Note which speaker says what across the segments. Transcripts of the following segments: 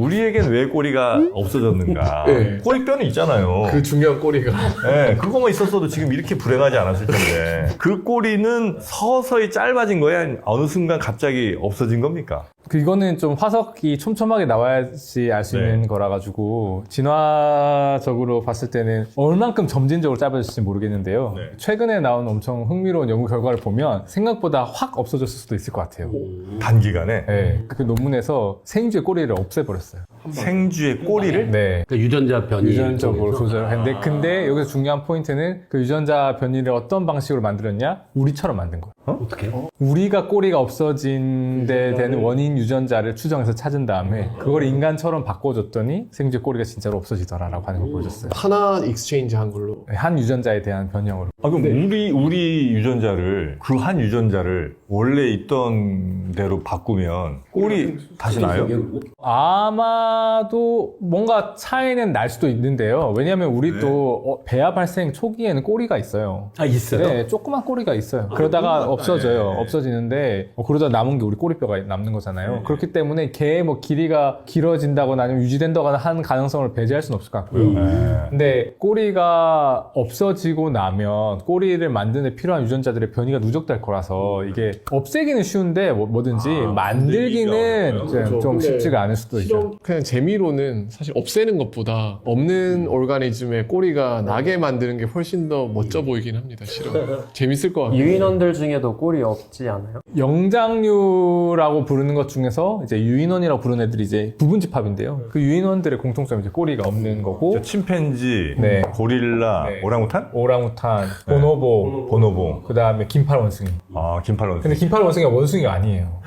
Speaker 1: 우리에겐 왜 꼬리가 없어졌는가?
Speaker 2: 네.
Speaker 1: 꼬리뼈는 있잖아요.
Speaker 2: 그 중요한 꼬리가.
Speaker 1: 네, 그거만 있었어도 지금 이렇게 불행하지 않았을 텐데. 그 꼬리는 서서히 짧아진 거야? 어느 순간 갑자기 없어진 겁니까?
Speaker 3: 이거는 좀 화석이 촘촘하게 나와야지 알 수 있는 거라 가지고 진화적으로 봤을 때는 얼만큼 점진적으로 짧아질지 모르겠는데요.
Speaker 1: 네.
Speaker 3: 최근에 나온 엄청 흥미로운 연구 결과를 보면 생각보다 확 없어졌을 수도 있을 것 같아요.
Speaker 1: 단기간에?
Speaker 3: 네, 그 논문에서 생쥐의 꼬리를 없애버렸어요.
Speaker 1: 생쥐의 꼬리를?
Speaker 3: 네.
Speaker 4: 그러니까 유전자 변이
Speaker 3: 유전적으로
Speaker 4: 쪽에서.
Speaker 3: 조절했는데 근데 여기서 중요한 포인트는 그 유전자 변이를 어떤 방식으로 만들었냐? 우리처럼 만든 거예요.
Speaker 4: 어떻게?
Speaker 3: 우리가 꼬리가 없어진 데 되는 원인 유전자를 추정해서 찾은 다음에 그걸 인간처럼 바꿔줬더니 생쥐 꼬리가 진짜로 없어지더라라고 하는 걸 보여줬어요.
Speaker 2: 하나 익스체인지 한 걸로.
Speaker 3: 한 유전자에 대한 변형으로.
Speaker 1: 아, 그럼 우리 유전자를, 그 한 유전자를 원래 있던 대로 바꾸면 꼬리 다시 나요?
Speaker 3: 아마도 뭔가 차이는 날 수도 있는데요. 왜냐하면 우리도 배아 발생 초기에는 꼬리가 있어요.
Speaker 4: 아, 있어요?
Speaker 3: 네, 조그만 꼬리가 있어요. 그러다가 없어져요.
Speaker 1: 네.
Speaker 3: 없어지는데 그러다 남은 게 우리 꼬리뼈가 남는 거잖아요. 그렇기 때문에 걔의 뭐 길이가 길어진다거나 아니면 유지된다거나 하는 가능성을 배제할 수는 없을 것 같고요. 근데 꼬리가 없어지고 나면 꼬리를 만드는 데 필요한 유전자들의 변이가 누적될 거라서 이게 없애기는 쉬운데 뭐든지 만들기는 이제
Speaker 2: 그렇죠.
Speaker 3: 좀
Speaker 2: 근데
Speaker 3: 쉽지가 않을 수도 있죠.
Speaker 2: 실험, 그냥 재미로는 사실 없애는 것보다 없는 오르가니즘에 꼬리가 나게 만드는 게 훨씬 더 멋져 보이긴 합니다. 실험. 재밌을 것 같아요.
Speaker 5: 유인원들 중에도 꼬리 없지 않아요?
Speaker 3: 영장류라고 부르는 것 중에서 이제 유인원이라고 부르는 애들이 이제 부분집합인데요. 그 유인원들의 공통점이 이제 꼬리가 없는 거고
Speaker 1: 침팬지,
Speaker 3: 네.
Speaker 1: 고릴라,
Speaker 3: 네.
Speaker 1: 오랑우탄?
Speaker 3: 오랑우탄, 보노보, 그 다음에 긴팔 원숭이.
Speaker 1: 아, 긴팔
Speaker 3: 근데 긴팔 원숭이가 원숭이가 아니에요.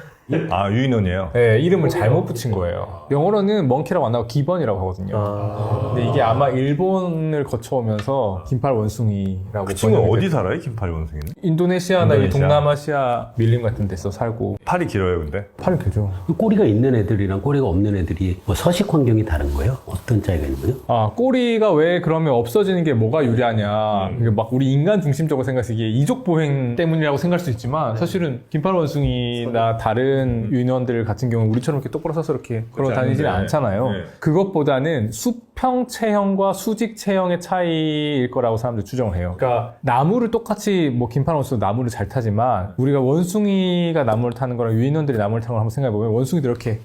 Speaker 1: 아, 유인원이에요?
Speaker 3: 네, 이름을 잘못 붙인 거예요. 영어로는 멍키라고 안 나고 기번이라고 하거든요. 근데 이게 아마 일본을 거쳐오면서 긴팔 원숭이라고.
Speaker 1: 그 친구는
Speaker 3: 번역이
Speaker 1: 어디 살아요, 긴팔 원숭이는?
Speaker 3: 인도네시아나 이
Speaker 1: 인도네시아.
Speaker 3: 동남아시아 밀림 같은 데서 살고.
Speaker 1: 팔이 길어요, 근데?
Speaker 3: 팔이 길죠.
Speaker 4: 꼬리가 있는 애들이랑 꼬리가 없는 애들이 뭐 서식 환경이 다른 거예요? 어떤 차이가 있는 거예요?
Speaker 3: 아, 꼬리가 왜 그러면 없어지는 게 뭐가 유리하냐. 이게 막 우리 인간 중심적으로 생각해서 이게 이족 보행 때문이라고 생각할 수 있지만 사실은 긴팔 원숭이나 다른 유인원들 같은 경우는 우리처럼 이렇게 똑바로 서서 이렇게 걸어 다니지는
Speaker 1: 않은데.
Speaker 3: 않잖아요.
Speaker 1: 네.
Speaker 3: 그것보다는 수평 체형과 수직 체형의 차이일 거라고 사람들이 추정을 해요. 그러니까 나무를 똑같이 뭐 긴팔 원숭이도 나무를 잘 타지만 우리가 원숭이가 나무를 타는 거랑 유인원들이 나무를 타는 걸 한번 생각해 보면 원숭이들 이렇게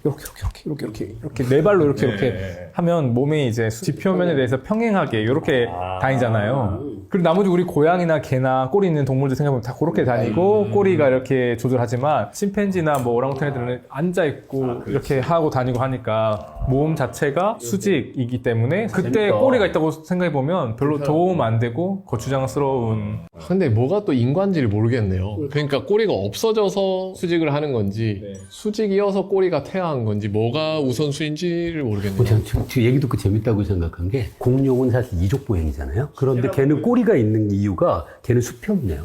Speaker 3: 네 발로 이렇게 하면 몸이 이제 지표면에 대해서 평행하게 이렇게 다니잖아요. 그리고 나머지 우리 고양이나 개나 꼬리 있는 동물들 생각해보면 다 그렇게 다니고 꼬리가 이렇게 조절하지만 침팬지나 뭐 오랑우탄 애들은 앉아있고 이렇게 하고 다니고 하니까 몸 자체가 수직이기 때문에 그때
Speaker 4: 재밌다.
Speaker 3: 꼬리가 있다고 생각해보면 별로 도움 안 되고 거추장스러운.
Speaker 2: 근데 뭐가 또 인과인지를 모르겠네요. 그러니까 꼬리가 없어져서 수직을 하는 건지 수직이어서 꼬리가 퇴화한 건지 뭐가 우선순위인지를 모르겠네요.
Speaker 4: 제가 지금 얘기 듣고 재밌다고 생각한 게 공룡은 사실 이족 보행이잖아요. 그런데 걔는 꼬리가 있는 이유가 걔는 수평이네요.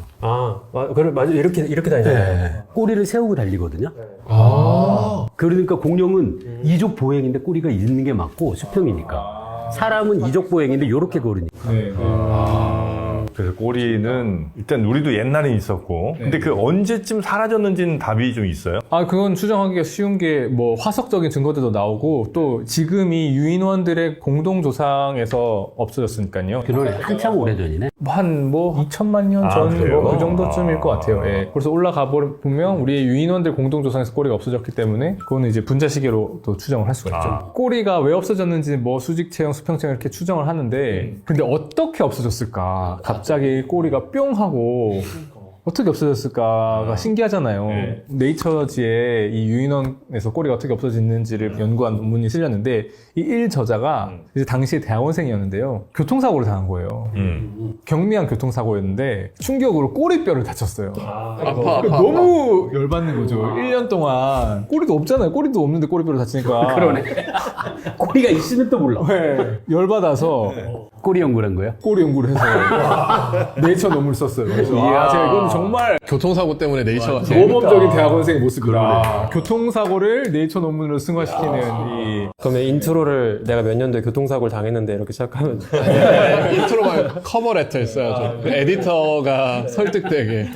Speaker 5: 그래, 맞아. 이렇게 다니잖아요.
Speaker 4: 꼬리를 세우고 달리거든요.
Speaker 2: 아,
Speaker 4: 그러니까 공룡은 이족 보행인데 꼬리가 있는 게 맞고 수평이니까. 사람은 이족 보행인데 이렇게 걸으니까.
Speaker 1: 그래서 꼬리는 일단 우리도 옛날에 있었고 근데 그 언제쯤 사라졌는지는 답이 좀 있어요?
Speaker 3: 아, 그건 추정하기가 쉬운 게 뭐 화석적인 증거들도 나오고 또 지금 이 유인원들의 공동조상에서 없어졌으니까요.
Speaker 4: 그러네. 한참 오래전이네.
Speaker 3: 한 2천만 년
Speaker 1: 아,
Speaker 3: 전
Speaker 1: 그래요?
Speaker 3: 그 정도쯤일 것 같아요. 예. 그래서 올라가 보면 우리의 유인원들 공동조상에서 꼬리가 없어졌기 때문에 그거는 이제 분자시계로 또 추정을 할 수가 있죠. 꼬리가 왜 없어졌는지 뭐 수직 체형, 수평 체형 이렇게 추정을 하는데 근데 어떻게 없어졌을까? 갑자기 꼬리가 뿅 하고 어떻게 없어졌을까가 신기하잖아요. 네이처지에 이 유인원에서 꼬리가 어떻게 없어졌는지를 연구한 논문이 실렸는데 이 1 저자가 이제 당시에 대학원생이었는데요. 교통사고를 당한 거예요. 경미한 교통사고였는데 충격으로 꼬리뼈를 다쳤어요.
Speaker 2: 아파.
Speaker 3: 너무 열받는 거죠. 1년 동안 꼬리도 없잖아요. 꼬리도 없는데 꼬리뼈를 다치니까.
Speaker 4: 그러네. 꼬리가 있으면 또 몰라.
Speaker 3: 네, 열받아서
Speaker 4: 꼬리 연구를 한 거예요?
Speaker 3: 꼬리 연구를 해서 네이처 논문을 썼어요. 그래서 제가 이건 정말
Speaker 2: 교통사고 때문에 네이처가
Speaker 3: 모범적인 대학원생의 모습이다. 교통사고를 네이처 논문으로 승화시키는 이.
Speaker 5: 그러면 인트로를 내가 몇 년도에 교통사고를 당했는데 이렇게 시작하면
Speaker 2: 인트로가 커버레터 했어야죠. 그 에디터가 설득되게.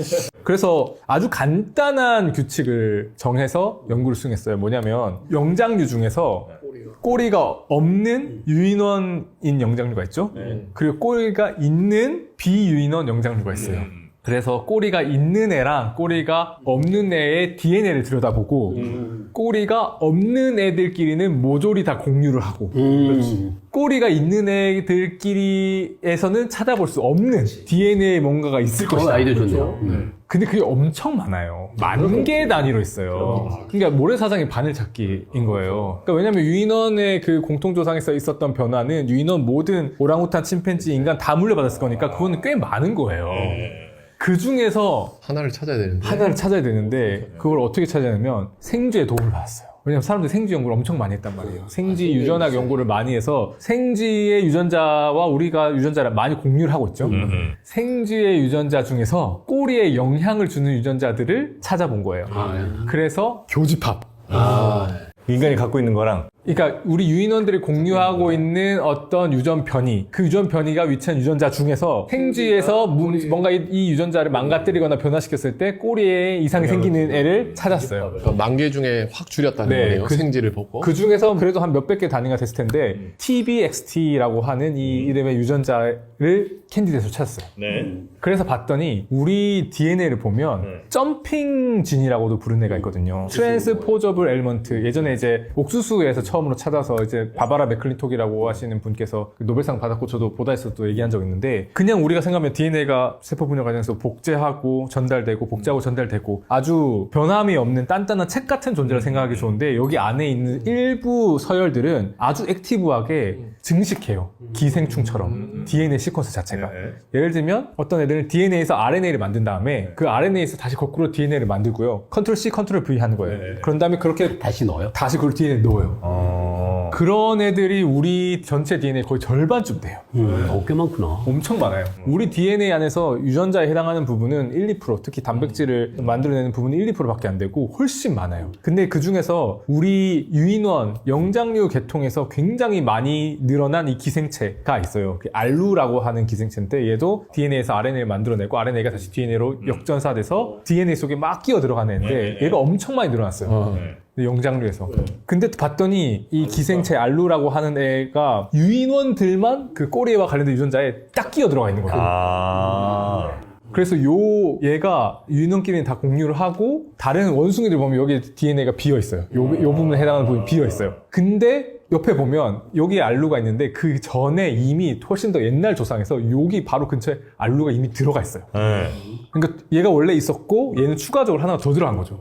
Speaker 3: 그래서 아주 간단한 규칙을 정해서 연구를 수행했어요. 뭐냐면 영장류 중에서 꼬리가 없는 유인원인 영장류가 있죠. 그리고 꼬리가 있는 비유인원 영장류가 있어요. 그래서 꼬리가 있는 애랑 꼬리가 없는 애의 DNA를 들여다보고 꼬리가 없는 애들끼리는 모조리 다 공유를 하고 꼬리가 있는 애들끼리에서는 찾아볼 수 없는 DNA 뭔가가 있을 것이다.
Speaker 4: 아이디어 좋네요.
Speaker 3: 근데 그게 엄청 많아요. 만 개 단위로 있어요. 그러니까 모래사장의 바늘찾기인 거예요. 그러니까 왜냐면 유인원의 그 공통조상에서 있었던 변화는 유인원 모든 오랑우탄, 침팬지, 인간 다 물려받았을 거니까 그거는 꽤 많은 거예요. 그 중에서
Speaker 2: 하나를 찾아야 되는데.
Speaker 3: 하나를 찾아야 되는데 그걸 어떻게 찾아내냐면 생쥐의 도움을 받았어요. 왜냐면 사람들이 생쥐 연구를 엄청 많이 했단 말이에요. 생쥐 유전학 연구를 많이 해서 생쥐의 유전자와 우리가 유전자를 많이 공유를 하고 있죠. 생쥐의 유전자 중에서 꼬리에 영향을 주는 유전자들을 찾아본 거예요. 그래서 교집합.
Speaker 1: 인간이 갖고 있는 거랑
Speaker 3: 그러니까 우리 유인원들이 공유하고 있는 어떤 유전 변이, 그 유전 변이가 위치한 유전자 중에서 생쥐에서 뭔가 이 유전자를 망가뜨리거나 변화시켰을 때 꼬리에 이상이 생기는 애를 찾았어요.
Speaker 2: 그러니까 만개 중에 확 줄였다는
Speaker 3: 네,
Speaker 2: 거네요. 생쥐를 보고.
Speaker 3: 그 중에서 그래도 한 몇백 개 단위가 됐을 텐데 TBXT라고 하는 이 이름의 유전자를 캔디드에서 찾았어요. 그래서 봤더니 우리 DNA를 보면 점핑 진이라고도 부르는 애가 있거든요. 트랜스포저블 엘먼트. 예전에 이제 옥수수에서 처음으로 찾아서 이제 바바라 맥클린톡이라고 하시는 분께서 노벨상 받았고 저도 보다에서도 얘기한 적 있는데 그냥 우리가 생각하면 DNA가 세포 분열 과정에서 복제하고 전달되고 복제하고 전달되고 아주 변함이 없는 단단한 책 같은 존재를 생각하기 좋은데 여기 안에 있는 일부 서열들은 아주 액티브하게 증식해요. 기생충처럼 DNA 시퀀스 자체가. 예를 들면 어떤 애들은 DNA에서 RNA를 만든 다음에 그 RNA에서 다시 거꾸로 DNA를 만들고요. 컨트롤 C, 컨트롤 V 하는 거예요. 그런 다음에 그렇게
Speaker 4: 다시 넣어요?
Speaker 3: 다시 그걸 DNA에 넣어요. 그런 애들이 우리 전체 DNA 거의 절반쯤 돼요.
Speaker 4: 꽤 많구나.
Speaker 3: 엄청 많아요. 우리 DNA 안에서 유전자에 해당하는 부분은 1, 2%, 특히 단백질을 만들어내는 부분은 1, 2%밖에 안 되고 훨씬 많아요. 근데 그 중에서 우리 유인원, 영장류 계통에서 굉장히 많이 늘어난 이 기생체가 있어요. 알루라고 하는 기생체인데 얘도 DNA에서 RNA를 만들어내고 RNA가 다시 DNA로 역전사돼서 DNA 속에 막 끼어 들어가는 애인데 얘가 엄청 많이 늘어났어요. 영장류에서. 근데 봤더니 이 기생체 알루라고 하는 애가 유인원들만 그 꼬리와 관련된 유전자에 딱 끼어 들어가 있는 거예요. 그래서 얘가 유인원끼리는 다 공유를 하고 다른 원숭이들 보면 여기 DNA가 비어 있어요. 요 부분에 해당하는 부분이 비어 있어요. 근데 옆에 보면 여기에 알루가 있는데 그 전에 이미 훨씬 더 옛날 조상에서 여기 바로 근처에 알루가 이미 들어가 있어요. 그러니까 얘가 원래 있었고 얘는 추가적으로 하나 더 들어간 거죠.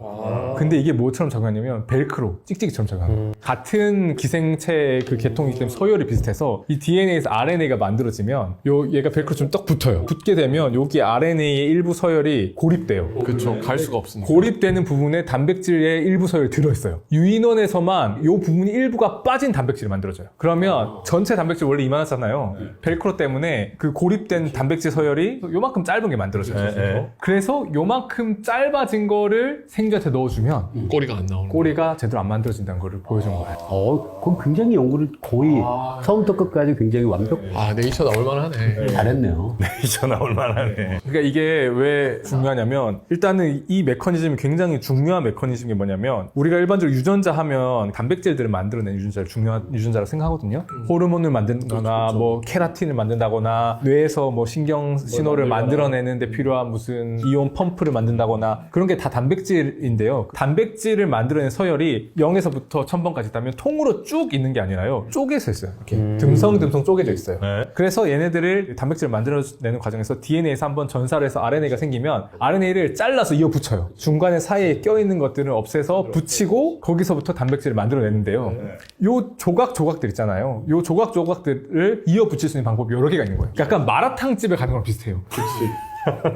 Speaker 3: 근데 이게 뭐처럼 작용하냐면 벨크로, 찍찍이처럼 작용해요. 같은 기생체 그 계통이기 때문에 서열이 비슷해서 이 DNA에서 RNA가 만들어지면 얘가 벨크로 좀 딱 붙어요. 붙게 되면 여기 RNA의 일부 서열이 고립돼요.
Speaker 2: 그렇죠. 갈 수가 없으니까.
Speaker 3: 고립되는 부분에 단백질의 일부 서열이 들어있어요. 유인원에서만 이 부분이 일부가 빠진 단백질을 만들어줘요. 그러면 전체 단백질 원래 이만하잖아요. 벨크로 때문에 그 고립된 단백질 서열이 요만큼 짧은 게 만들어져요. 그래서 요만큼 짧아진 거를 생쥐한테 넣어주면
Speaker 2: 꼬리가 안 나오는
Speaker 3: 꼬리가 제대로 안 만들어진다는 거를 보여준 거예요.
Speaker 4: 그건 굉장히 연구를 거의 처음부터 끝까지 굉장히
Speaker 2: 네이처 나올만 하네.
Speaker 4: 잘했네요.
Speaker 1: 이저 나올 만하네.
Speaker 3: 그러니까 이게 왜 중요하냐면 일단은 이 메커니즘이 굉장히 중요한 메커니즘이 뭐냐면 우리가 일반적으로 유전자 하면 단백질들을 만들어내는 유전자를 중요한 유전자라고 생각하거든요. 호르몬을 만든다거나 뭐 케라틴을 만든다거나 뇌에서 뭐 신경 신호를 만들어내는 데 필요한 무슨 이온 펌프를 만든다거나 그런 게 다 단백질인데요. 단백질을 만들어내는 서열이 0에서부터 1000번까지 있다면 통으로 쭉 있는 게 아니라요. 쪼개져 있어요. 이렇게 듬성듬성 쪼개져 있어요. 그래서 얘네들을 단백질을 만들어내는 과정에서 DNA에서 한번 전사를 해서 RNA가 생기면 RNA를 잘라서 이어 붙여요. 중간에 사이에 껴있는 것들을 없애서 붙이고 거기서부터 단백질을 만들어내는데요. 요 조각들 있잖아요. 요 조각들을 이어 붙일 수 있는 방법이 여러 개가 있는 거예요. 약간 마라탕집에 가는 거랑 비슷해요.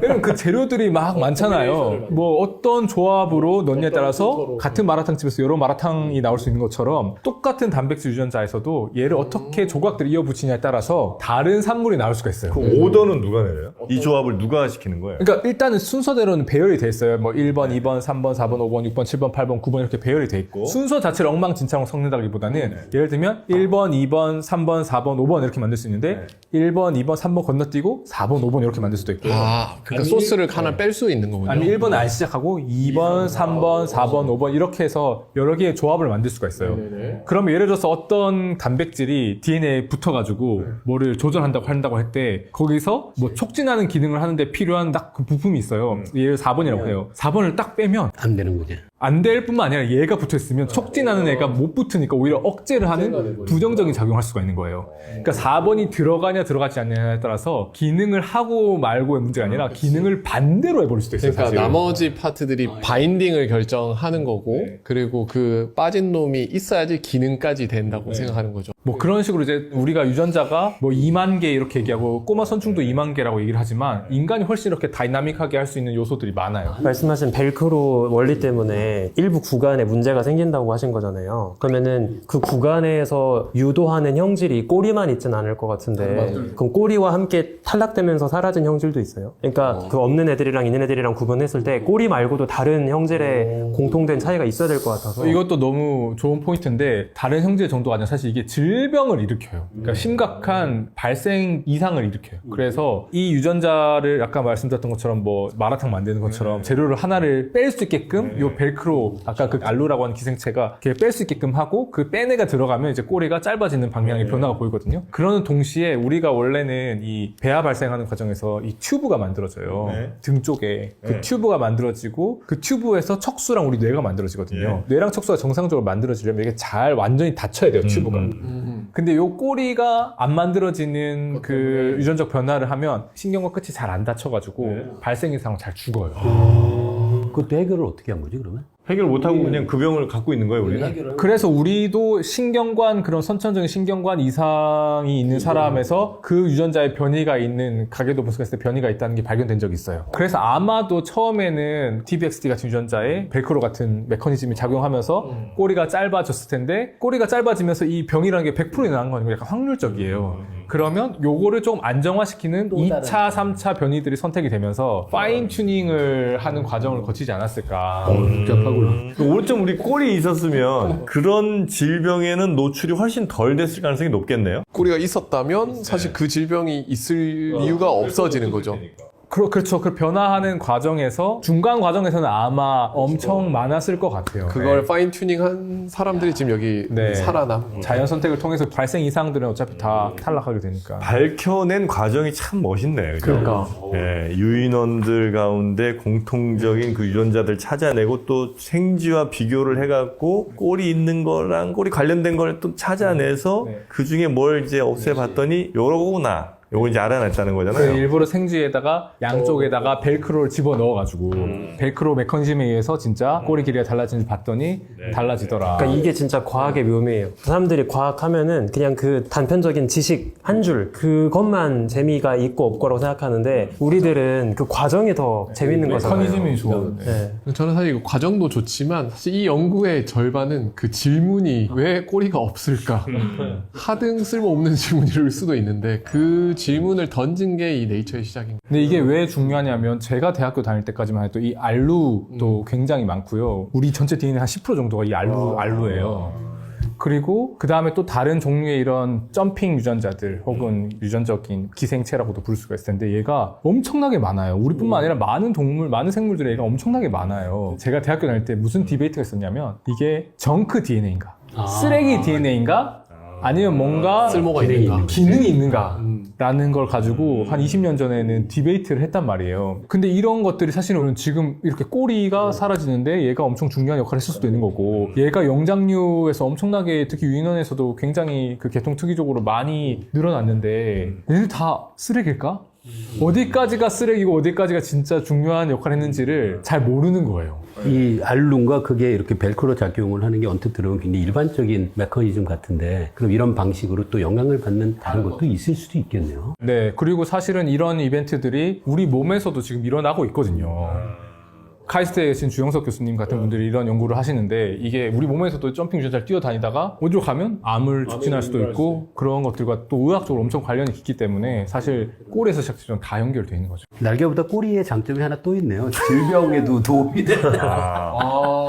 Speaker 3: 왜냐면 그 재료들이 막 많잖아요. 뭐 어떤 조합으로 넣느냐에 따라서 같은 마라탕집에서 여러 마라탕이 나올 수 있는 것처럼 똑같은 단백질 유전자에서도 얘를 어떻게 조각들을 이어 붙이냐에 따라서 다른 산물이 나올 수가 있어요.
Speaker 1: 그 오더는 누가 내려요? 이 조합을 누가 시키는 거예요?
Speaker 3: 그러니까 일단은 순서대로는 배열이 돼 있어요. 뭐 1번, 2번, 3번, 4번, 5번, 6번, 7번, 8번, 9번 이렇게 배열이 돼 있고 순서 자체를 엉망진창으로 섞는다기보다는 예를 들면 1번, 2번, 3번, 4번, 5번 이렇게 만들 수 있는데 1번, 2번, 3번 건너뛰고 4번, 5번 이렇게 만들 수도 있고
Speaker 2: 그러니까 소스를 하나 뺄 수 있는 거군요.
Speaker 3: 아니 1번을 안 시작하고 2번, 3번, 4번, 5번 이렇게 해서 여러 개의 조합을 만들 수가 있어요. 그러면 예를 들어서 어떤 단백질이 DNA에 붙어가지고 뭐를 조절한다고 한다고 할 때 거기서 뭐 촉진하는 기능을 하는데 필요한 딱 그 부품이 있어요. 예를 4번이라고 해요. 4번을 딱 빼면
Speaker 4: 안 되는 거죠.
Speaker 3: 안 될 뿐만 아니라 얘가 붙어있으면 촉진하는 애가 못 붙으니까 오히려 억제를 하는 부정적인 작용을 할 수가 있는 거예요. 그러니까 4번이 들어가냐 들어가지 않냐에 따라서 기능을 하고 말고의 문제가 아니라 기능을 반대로 해버릴 수도 있어요.
Speaker 2: 그러니까
Speaker 3: 사실은.
Speaker 2: 나머지 파트들이 바인딩을 결정하는 거고 그리고 그 빠진 놈이 있어야지 기능까지 된다고 생각하는 거죠.
Speaker 3: 뭐 그런 식으로 이제 우리가 유전자가 뭐 2만 개 이렇게 얘기하고 꼬마 선충도 2만 개라고 얘기를 하지만 인간이 훨씬 이렇게 다이나믹하게 할 수 있는 요소들이 많아요.
Speaker 5: 말씀하신 벨크로 원리 때문에 일부 구간에 문제가 생긴다고 하신 거잖아요. 그러면은 그 구간에서 유도하는 형질이 꼬리만 있진 않을 것 같은데 그럼 꼬리와 함께 탈락되면서 사라진 형질도 있어요? 그러니까 그 없는 애들이랑 있는 애들이랑 구분했을 때 꼬리 말고도 다른 형질에 공통된 차이가 있어야 될 것 같아서
Speaker 3: 이것도 너무 좋은 포인트인데 다른 형질 정도가 아니라 사실 이게 질병을 일으켜요. 그러니까 심각한 발생 이상을 일으켜요. 그래서 이 유전자를 아까 말씀드렸던 것처럼 뭐 마라탕 만드는 것처럼 재료를 하나를 뺄 수 있게끔 요 벨크로 아까 그 알루라고 하는 기생체가 뺄 수 있게끔 하고 그 뺀 애가 들어가면 이제 꼬리가 짧아지는 방향의 변화가 보이거든요. 그러는 동시에 우리가 원래는 이 배아 발생하는 과정에서 이 튜브가 만들어져요. 등 쪽에 그 튜브가 만들어지고 그 튜브에서 척수랑 우리 뇌가 만들어지거든요. 뇌랑 척수가 정상적으로 만들어지려면 이게 잘 완전히 닫혀야 돼요, 튜브가. 근데 요 꼬리가 안 만들어지는 그 유전적 변화를 하면 신경과 끝이 잘 안 닫혀가지고 발생 이상 잘 죽어요.
Speaker 4: 그것도 해결을 어떻게 한 거지, 그러면?
Speaker 1: 해결 못하고 그냥 그 병을 갖고 있는 거예요, 우리는?
Speaker 3: 그래서 우리도 신경관, 그런 선천적인 신경관 이상이 있는 사람에서 그 유전자의 변이가 있는 가계도 분석했을 때 변이가 있다는 게 발견된 적이 있어요. 그래서 아마도 처음에는 TBXD 같은 유전자에 벨크로 같은 메커니즘이 작용하면서 꼬리가 짧아졌을 텐데 꼬리가 짧아지면서 이 병이라는 게 100% 일어나는 건 약간 확률적이에요. 그러면 요거를 좀 안정화시키는 2차, 3차 변이들이 선택이 되면서 파인 튜닝을 하는 과정을 거치지 않았을까.
Speaker 4: 복잡하구나.
Speaker 1: 오점 우리 꼴이 있었으면 그런 질병에는 노출이 훨씬 덜 됐을 가능성이 높겠네요.
Speaker 2: 꼬리가 있었다면 사실 그 질병이 있을 이유가 없어지는 거죠.
Speaker 3: 그렇죠. 그 변화하는 과정에서 중간 과정에서는 아마 엄청 많았을 것 같아요.
Speaker 2: 그걸 파인 튜닝한 사람들이 지금 여기
Speaker 3: 네.
Speaker 2: 살아남.
Speaker 3: 자연 선택을 통해서 발생 이상들은 어차피 다 탈락하게 되니까.
Speaker 1: 밝혀낸 과정이 참 멋있네. 그죠?
Speaker 5: 그러니까
Speaker 1: 예, 유인원들 가운데 공통적인 그 유전자들 찾아내고 또 생쥐와 비교를 해갖고 꼴이 있는 거랑 꼴이 관련된 걸 또 찾아내서 그 중에 뭘 이제 없애봤더니 요거구나. 요거 이제 알아냈다는 거잖아요.
Speaker 3: 일부러 생쥐에다가 양쪽에다가 벨크로를 집어 넣어가지고 벨크로 메커니즘에 의해서 진짜 꼬리 길이가 달라지는지 봤더니 달라지더라.
Speaker 5: 그러니까 이게 진짜 과학의 묘미예요. 사람들이 과학하면은 그냥 그 단편적인 지식 한 줄 그것만 재미가 있고 없고라고 생각하는데 우리들은 그 과정이 더 재밌는 거잖아요.
Speaker 3: 메커니즘이 좋은데.
Speaker 5: 네.
Speaker 2: 저는 사실 이 과정도 좋지만 사실 이 연구의 절반은 그 질문이 왜 꼬리가 없을까? 하등 쓸모없는 질문일 수도 있는데 그 질문을 던진 게 이 네이처의 시작인 거예요.
Speaker 3: 근데 이게 왜 중요하냐면 제가 대학교 다닐 때까지만 해도 이 알루도 굉장히 많고요. 우리 전체 DNA 한 10% 정도가 이 알루예요. 그리고 그 다음에 또 다른 종류의 이런 점핑 유전자들 혹은 유전적인 기생체라고도 부를 수가 있을 텐데 얘가 엄청나게 많아요. 우리뿐만 아니라 많은 동물, 많은 생물들의 얘가 엄청나게 많아요. 제가 대학교 다닐 때 무슨 디베이트가 있었냐면 이게 정크 DNA인가? 쓰레기 DNA인가? 아니면 뭔가
Speaker 2: 쓸모가 있는가?
Speaker 3: 기능이 있는가? 라는 걸 가지고 한 20년 전에는 디베이트를 했단 말이에요. 근데 이런 것들이 사실은 지금 이렇게 꼬리가 사라지는데 얘가 엄청 중요한 역할을 했을 수도 있는 거고 얘가 영장류에서 엄청나게 특히 유인원에서도 굉장히 그 계통특이적으로 많이 늘어났는데 얘들 다 쓰레기일까? 어디까지가 쓰레기고 어디까지가 진짜 중요한 역할을 했는지를 잘 모르는 거예요.
Speaker 4: 이 알룸과 그게 이렇게 벨크로 작용을 하는 게 언뜻 들으면 굉장히 일반적인 메커니즘 같은데 그럼 이런 방식으로 또 영향을 받는 다른 것도 있을 수도 있겠네요.
Speaker 3: 네, 그리고 사실은 이런 이벤트들이 우리 몸에서도 지금 일어나고 있거든요. 카이스트에 계신 주영석 교수님 같은 분들이 이런 연구를 하시는데 이게 우리 몸에서도 점핑 유전자를 뛰어다니다가 어디로 가면 암을 촉진할 수도 있고 그런 것들과 또 의학적으로 엄청 관련이 깊기 때문에 사실 꼴에서 시작해서 다 연결되어 있는 거죠.
Speaker 4: 날개보다 꼬리의 장점이 하나 또 있네요. 질병에도 도움이 된다.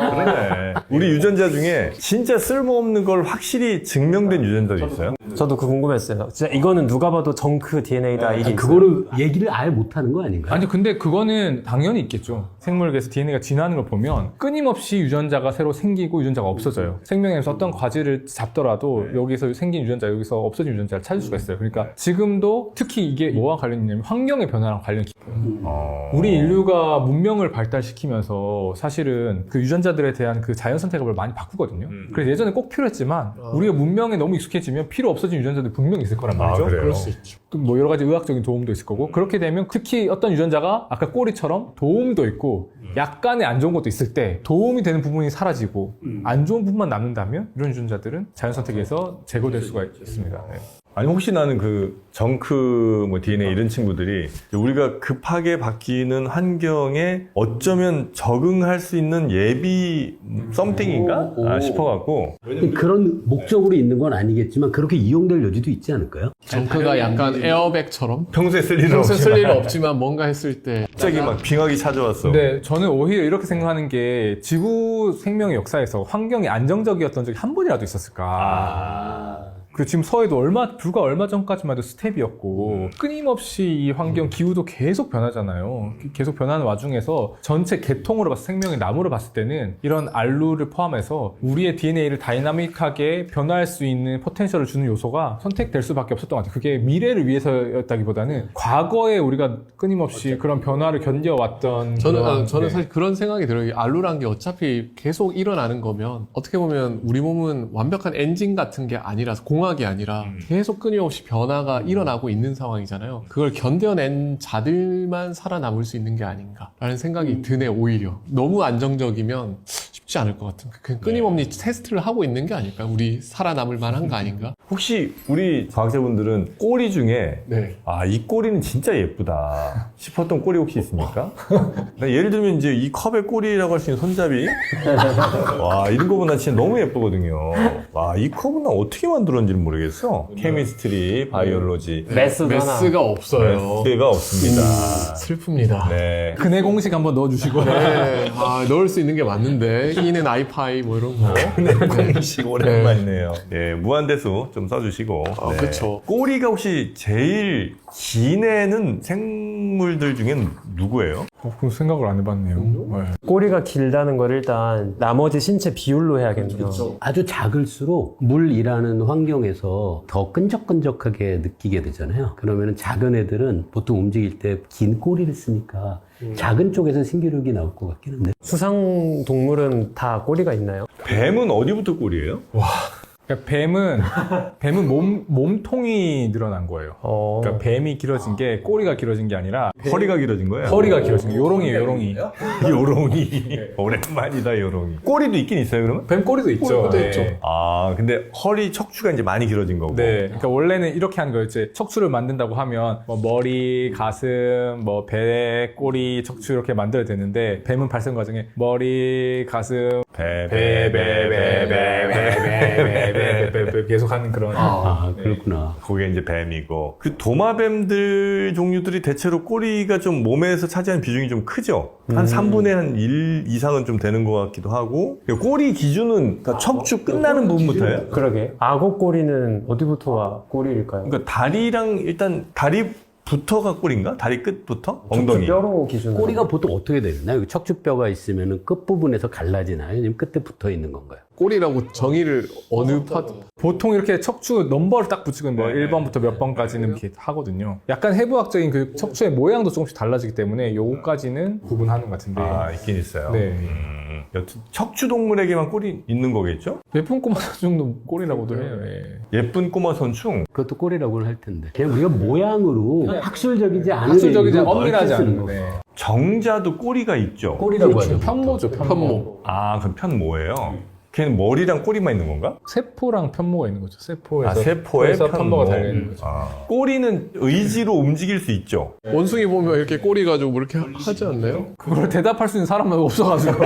Speaker 1: 그러네. 우리 유전자 중에 진짜 쓸모없는 걸 확실히 증명된 유전자도 있어요?
Speaker 5: 저도 그 궁금했어요. 진짜 이거는 누가 봐도 정크 DNA다 일이 있어요.
Speaker 4: 그거를 얘기를 아예 못하는 거 아닌가요?
Speaker 3: 아니 근데 그거는 당연히 있겠죠. 생물계에서 DNA가 진화하는 걸 보면 끊임없이 유전자가 새로 생기고 유전자가 없어져요. 생명에서 어떤 과제를 잡더라도 여기서 생긴 유전자, 여기서 없어진 유전자를 찾을 수가 있어요. 그러니까 지금도 특히 이게 뭐와 관련이 있냐면 환경의 변화랑 관련이 깊어요. 우리 인류가 문명을 발달시키면서 사실은 그 유전자들에 대한 그 자연 선택을 많이 바꾸거든요. 그래서 예전에 꼭 필요했지만 우리가 문명에 너무 익숙해지면 필요 없어진 유전자들이 분명히 있을 거란 말이죠.
Speaker 1: 그래요?
Speaker 2: 그럴 수 있죠.
Speaker 3: 또 뭐 여러 가지 의학적인 도움도 있을 거고 그렇게 되면 특히 어떤 유전자가 아까 꼬리처럼 도움도 있고 약간의 안 좋은 것도 있을 때 도움이 되는 부분이 사라지고 안 좋은 부분만 남는다면 이런 유전자들은 자연 선택에서 제거될 수가 있습니다. 네.
Speaker 1: 아니 혹시 나는 그 정크 뭐 DNA 이런 친구들이 우리가 급하게 바뀌는 환경에 어쩌면 적응할 수 있는 예비 썸띵인가 싶어갖고
Speaker 4: 그런 목적으로 있는 건 아니겠지만 그렇게 이용될 여지도 있지 않을까요?
Speaker 2: 정크가 약간 에어백처럼
Speaker 1: 평소에 쓸 일은
Speaker 2: 평소에 쓸
Speaker 1: 없지만
Speaker 2: 일은 없지만 뭔가 했을 때
Speaker 1: 갑자기 막 빙하기 찾아왔어.
Speaker 3: 근데 저는 오히려 이렇게 생각하는 게 지구 생명의 역사에서 환경이 안정적이었던 적이 한 번이라도 있었을까. 그 지금 서해도 불과 얼마 전까지만 해도 스텝이었고 끊임없이 이 환경 기후도 계속 변하잖아요. 계속 변하는 와중에서 전체 계통으로 봤을 생명의 나무를 봤을 때는 이런 알루를 포함해서 우리의 DNA를 다이나믹하게 변화할 수 있는 포텐셜을 주는 요소가 선택될 수밖에 없었던 것 같아요. 그게 미래를 위해서였다기보다는 과거에 우리가 끊임없이 그런 변화를 견뎌왔던
Speaker 2: 저는
Speaker 3: 네.
Speaker 2: 사실 그런 생각이 들어요. 알루란 게 어차피 계속 일어나는 거면 어떻게 보면 우리 몸은 완벽한 엔진 같은 게 아니라서 공학이 아니라 계속 끊임없이 변화가 일어나고 있는 상황이잖아요. 그걸 견뎌낸 자들만 살아남을 수 있는 게 아닌가라는 생각이 드네. 오히려 너무 안정적이면 쉽지 않을 것 같은 그냥 끊임없이 테스트를 하고 있는 게 아닐까. 우리 살아남을 만한 거 아닌가.
Speaker 1: 혹시 우리 과학자분들은 꼬리 중에
Speaker 2: 네.
Speaker 1: 아, 이 꼬리는 진짜 예쁘다 싶었던 꼬리 혹시 있습니까? 예를 들면 이제 이 컵의 꼬리라고 할 수 있는 손잡이 와 이런 거 보면 나 진짜 너무 예쁘거든요. 와 이 컵은 나 어떻게 만들었는지는 모르겠어. 케미스트리, 바이올로지
Speaker 2: 메스가 없어요.
Speaker 1: 메스가 없습니다.
Speaker 2: 슬픕니다.
Speaker 1: 네.
Speaker 3: 근해 공식 한번 넣어주시고
Speaker 2: 네. 넣을 수 있는 게 맞는데 E는 아이파이 뭐 이런 거.
Speaker 1: 공식 오랜만이네요. 예, 무한대수 좀 써주시고. 네.
Speaker 2: 그쵸.
Speaker 1: 꼬리가 혹시 제일 긴 애는 생물들 중엔 누구예요?
Speaker 3: 그 생각을 안 해봤네요. 네.
Speaker 5: 꼬리가 길다는 걸 일단 나머지 신체 비율로 해야겠네요.
Speaker 4: 아주 작을수록 물이라는 환경에서 더 끈적끈적하게 느끼게 되잖아요. 그러면 작은 애들은 보통 움직일 때 긴 꼬리를 쓰니까 작은 쪽에서 신기록이 나올 것 같긴 한데.
Speaker 5: 수상 동물은 다 꼬리가 있나요?
Speaker 1: 뱀은 어디부터 꼬리예요?
Speaker 3: 그러니까 뱀은 몸통이 늘어난 거예요. 그러니까 뱀이 길어진 게 꼬리가 길어진 게 아니라
Speaker 1: 허리가 길어진 거예요?
Speaker 3: 허리가 길어진 게 요롱이에요, 요롱이.
Speaker 1: 요롱이. 오랜만이다, 요롱이. 꼬리도 있긴 있어요, 그러면?
Speaker 3: 뱀 꼬리도 있죠.
Speaker 2: 꼬리도
Speaker 3: 네.
Speaker 2: 있죠.
Speaker 1: 아, 근데 허리 척추가 이제 많이 길어진 거고.
Speaker 3: 네, 그러니까 원래는 이렇게 하는 거예요. 이제 척추를 만든다고 하면 뭐 머리, 가슴, 뭐 배, 꼬리, 척추 이렇게 만들어야 되는데 뱀은 발생 과정에 머리, 가슴, 계속 하는 그런.
Speaker 4: 아, 그렇구나.
Speaker 1: 그게 이제 뱀이고. 그 도마뱀들 종류들이 대체로 꼬리가 좀 몸에서 차지하는 비중이 좀 크죠? 한 3분의 1 이상은 좀 되는 것 같기도 하고. 꼬리 기준은 그러니까 척추 끝나는 부분부터예요?
Speaker 5: 그러게. 악어 꼬리는 어디부터가 꼬리일까요?
Speaker 1: 그러니까 다리랑 일단 다리부터가 꼬리인가? 다리 끝부터? 엉덩이.
Speaker 5: 뼈로 기준으로.
Speaker 4: 꼬리가 보통 어떻게 되나요? 척추뼈가 있으면 끝부분에서 갈라지나요? 아니면 끝에 붙어 있는 건가요?
Speaker 2: 꼬리라고 정의를 어느 파트?
Speaker 3: 보통 이렇게 척추 넘버를 딱 붙이고 뭐 1번부터 몇 번까지는 이렇게 하거든요. 약간 해부학적인 그 척추의 모양도 조금씩 달라지기 때문에 요거까지는 구분하는 것 같은데.
Speaker 1: 아, 있긴 있어요.
Speaker 3: 네.
Speaker 1: 여튼 척추 동물에게만 꼬리 있는 거겠죠?
Speaker 3: 예쁜 꼬마 정도 꼬리라고들 해요. 예.
Speaker 1: 예쁜 꼬마 선충.
Speaker 4: 그것도 꼬리라고는 할 텐데. 그냥 우리가 모양으로 학술적이지 않은
Speaker 3: 학술적이지
Speaker 4: 얘기로
Speaker 3: 엄밀하지
Speaker 4: 넓게 쓰는
Speaker 3: 않은
Speaker 4: 거.
Speaker 3: 네.
Speaker 1: 정자도 꼬리가 있죠?
Speaker 4: 꼬리라고 하죠.
Speaker 3: 편모죠, 편모.
Speaker 1: 아, 그럼 편모예요? 걔는 머리랑 꼬리만 있는 건가?
Speaker 3: 세포랑 편모가 있는 거죠. 세포에서.
Speaker 1: 아, 세포에
Speaker 3: 편모가
Speaker 1: 편모.
Speaker 3: 달려 있는 거죠.
Speaker 1: 아. 꼬리는 의지로 움직일 수 있죠?
Speaker 2: 원숭이 보면 이렇게 꼬리 가지고 뭐 이렇게 하지 않나요?
Speaker 3: 그걸 대답할 수 있는 사람은 없어가지고.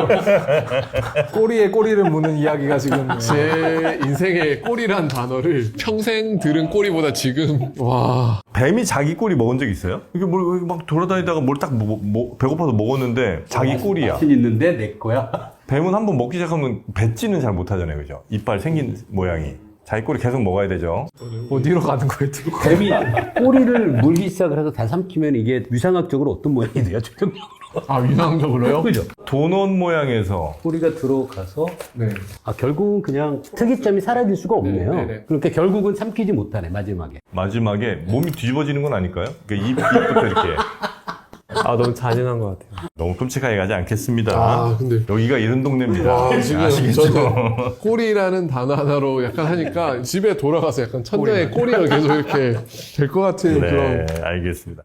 Speaker 3: 꼬리에 꼬리를 무는 이야기가 지금.
Speaker 2: 제 인생에 꼬리란 단어를 평생 들은 꼬리보다 지금 와
Speaker 1: 뱀이 자기 꼬리 먹은 적 있어요? 이게 막 돌아다니다가 뭘 딱 배고파서 먹었는데 자기 꼬리야.
Speaker 4: 맛은 있는데 내 거야.
Speaker 1: 뱀은 한번 먹기 시작하면 뱉지는 잘 못하잖아요, 그죠? 이빨 생긴 모양이. 자기 꼬리 계속 먹어야 되죠.
Speaker 3: 어디로 가는 거예요?
Speaker 4: 뱀이 꼬리를 물기 시작을 해서 다 삼키면 이게 위상학적으로 어떤 모양이 돼요? 최종적으로.
Speaker 2: 아, 위상적으로요?
Speaker 4: 그죠?
Speaker 1: 도넛 모양에서
Speaker 4: 꼬리가 들어가서
Speaker 2: 네.
Speaker 4: 결국은 그냥 특이점이 사라질 수가 없네요.
Speaker 2: 네, 네.
Speaker 4: 그러니까 결국은 삼키지 못하네 마지막에.
Speaker 1: 마지막에 몸이 뒤집어지는 건 아닐까요? 그러니까 입부터 이렇게.
Speaker 5: 아, 너무 잔인한 것 같아요.
Speaker 1: 너무 끔찍하게 가지 않겠습니다.
Speaker 2: 아, 근데.
Speaker 1: 여기가 이런 동네입니다.
Speaker 2: 와, 지금
Speaker 1: 아시겠죠?
Speaker 2: 저는 꼬리라는 단어 하나로 약간 하니까 집에 돌아가서 약간 천장에 꼬리가 계속 이렇게 될 것 같은 그런.
Speaker 1: 네, 알겠습니다.